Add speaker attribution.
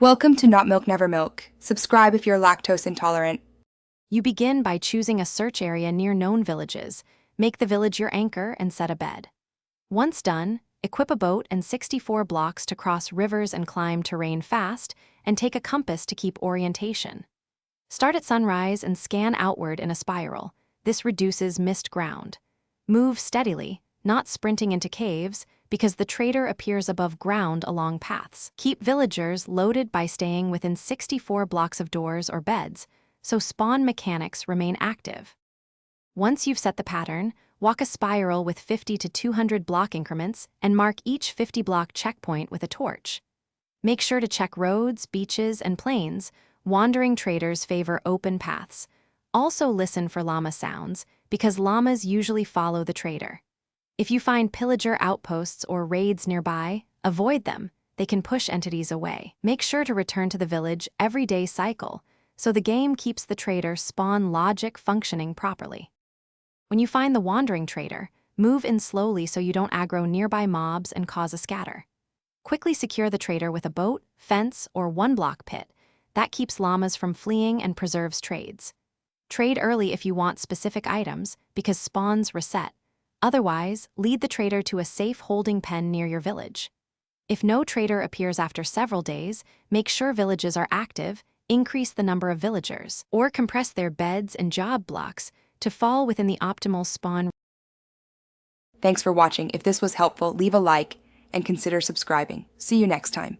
Speaker 1: Welcome to Not Milk Never Milk. Subscribe if you're lactose intolerant.
Speaker 2: You begin by choosing a search area near known villages. Make the village your anchor and set a bed. Once done, equip a boat and 64 blocks to cross rivers and climb terrain fast, and take a compass to keep orientation. Start at sunrise and scan outward in a spiral. This reduces missed ground. Move steadily, not sprinting into caves, because the trader appears above ground along paths. Keep villagers loaded by staying within 64 blocks of doors or beds, so spawn mechanics remain active. Once you've set the pattern, walk a spiral with 50 to 200 block increments and mark each 50-block checkpoint with a torch. Make sure to check roads, beaches, and plains. Wandering traders favor open paths. Also listen for llama sounds, because llamas usually follow the trader. If you find pillager outposts or raids nearby, avoid them. They can push entities away. Make sure to return to the village every day cycle, so the game keeps the trader spawn logic functioning properly. When you find the wandering trader, move in slowly so you don't aggro nearby mobs and cause a scatter. Quickly secure the trader with a boat, fence, or one-block pit. That keeps llamas from fleeing and preserves trades. Trade early if you want specific items, because spawns reset. Otherwise, lead the trader to a safe holding pen near your village. If no trader appears after several days, make sure villages are active, increase the number of villagers, or compress their beds and job blocks to fall within the optimal spawn.
Speaker 1: Thanks for watching. If this was helpful, leave a like and consider subscribing. See you next time.